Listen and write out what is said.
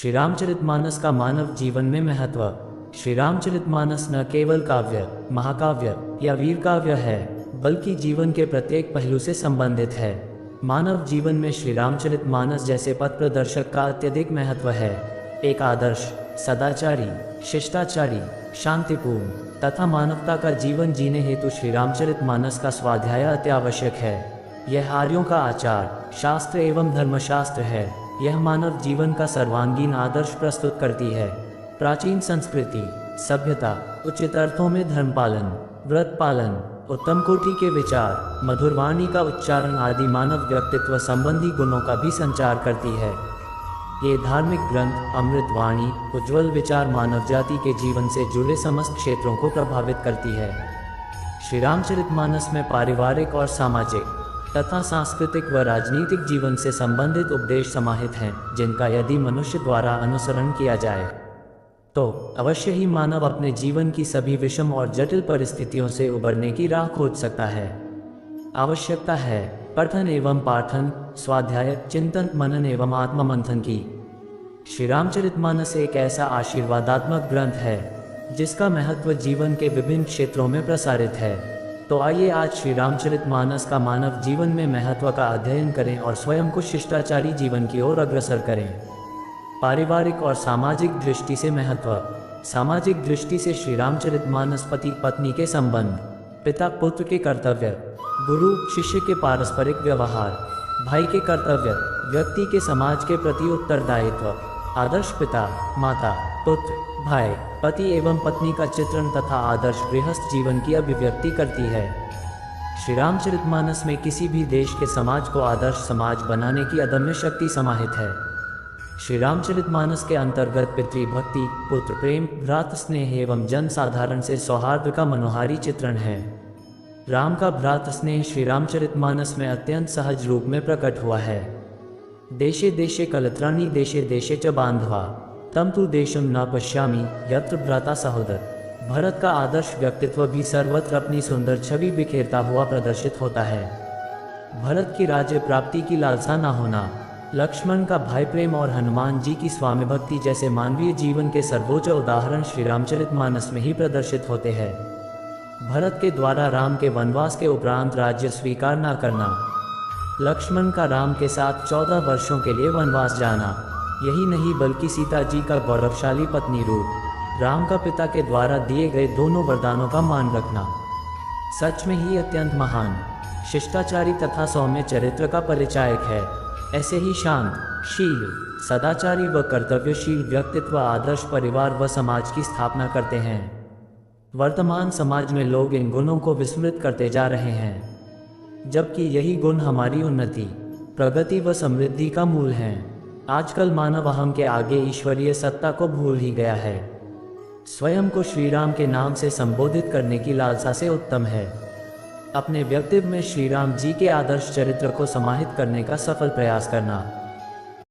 श्री रामचरितमानस का मानव जीवन में महत्व। श्री रामचरितमानस न केवल काव्य, महाकाव्य या वीर काव्य है, बल्कि जीवन के प्रत्येक पहलू से संबंधित है। मानव जीवन में श्री रामचरितमानस जैसे पथ प्रदर्शक का अत्यधिक महत्व है। एक आदर्श, सदाचारी, शिष्टाचारी, शांतिपूर्ण तथा मानवता का जीवन जीने हेतु श्री रामचरितमानस का स्वाध्याय अत्यावश्यक है। यह आर्यों का आचार, शास्त्र एवं धर्मशास्त्र है। यह मानव जीवन का सर्वांगीण आदर्श प्रस्तुत करती है। प्राचीन संस्कृति, सभ्यता, उचित अर्थों में धर्म पालन, व्रत पालन, उत्तम कोटि के विचार, मधुर वाणी का उच्चारण आदि मानव व्यक्तित्व संबंधी गुणों का भी संचार करती है। ये धार्मिक ग्रंथ, अमृत वाणी, उज्ज्वल विचार मानव जाति के जीवन से जुड़े समस्त क्षेत्रों को प्रभावित करती है। श्री रामचरितमानस में पारिवारिक और सामाजिक तथा सांस्कृतिक व राजनीतिक जीवन से संबंधित उपदेश समाहित हैं, जिनका यदि मनुष्य द्वारा अनुसरण किया जाए तो अवश्य ही मानव अपने जीवन की सभी विषम और जटिल परिस्थितियों से उबरने की राह खोज सकता है। आवश्यकता है पठन एवं पाठन, स्वाध्याय, चिंतन, मनन एवं आत्ममंथन की। श्री रामचरितमानस एक ऐसा आशीर्वादात्मक ग्रंथ है जिसका महत्व जीवन के विभिन्न क्षेत्रों में प्रसारित है। तो आइए आज श्री रामचरितमानस का मानव जीवन में महत्व का अध्ययन करें और स्वयं को शिष्टाचारी जीवन की ओर अग्रसर करें। पारिवारिक और सामाजिक दृष्टि से महत्व। सामाजिक दृष्टि से श्री रामचरितमानस पति पत्नी के संबंध, पिता पुत्र के कर्तव्य, गुरु शिष्य के पारस्परिक व्यवहार, भाई के कर्तव्य, व्यक्ति के समाज के प्रति उत्तरदायित्व, आदर्श पिता, माता, पुत्र, भाई, पति एवं पत्नी का चित्रण तथा आदर्श गृहस्थ जीवन की अभिव्यक्ति करती है। श्री रामचरितमानस में किसी भी देश के समाज को आदर्श समाज बनाने की अदम्य शक्ति समाहित है। श्री रामचरितमानस के अंतर्गत पितृभक्ति, पुत्र प्रेम, भ्रातृ स्नेह एवं जन साधारण से सौहार्द का मनोहारी चित्रण है। राम का भ्रातृ स्नेह श्री रामचरितमानस में अत्यंत सहज रूप में प्रकट हुआ है। देशे देशे कलत्राणि देशे देशे च बांधवा तम तु देशम न पश्यामि यत्र भ्राता सहोदर। भरत का आदर्श व्यक्तित्व भी सर्वत्र अपनी सुंदर छवि बिखेरता हुआ प्रदर्शित होता है। भरत की राज्य प्राप्ति की लालसा न होना, लक्ष्मण का भाई प्रेम और हनुमान जी की स्वामी भक्ति जैसे मानवीय जीवन के सर्वोच्च उदाहरण श्री रामचरितमानस में ही प्रदर्शित होते हैं। भरत के द्वारा राम के वनवास के उपरांत राज्य स्वीकार न करना, लक्ष्मण का राम के साथ 14 वर्षों के लिए वनवास जाना, यही नहीं बल्कि सीता जी का गौरवशाली पत्नी रूप, राम का पिता के द्वारा दिए गए दोनों वरदानों का मान रखना सच में ही अत्यंत महान, शिष्टाचारी तथा सौम्य चरित्र का परिचायक है। ऐसे ही शांत, शील, सदाचारी व कर्तव्यशील व्यक्तित्व आदर्श परिवार व समाज की स्थापना करते हैं। वर्तमान समाज में लोग इन गुणों को विस्मृत करते जा रहे हैं, जबकि यही गुण हमारी उन्नति, प्रगति व समृद्धि का मूल हैं। आजकल मानव अहम के आगे ईश्वरीय सत्ता को भूल ही गया है। स्वयं को श्री राम के नाम से संबोधित करने की लालसा से उत्तम है अपने व्यक्तित्व में श्री राम जी के आदर्श चरित्र को समाहित करने का सफल प्रयास करना।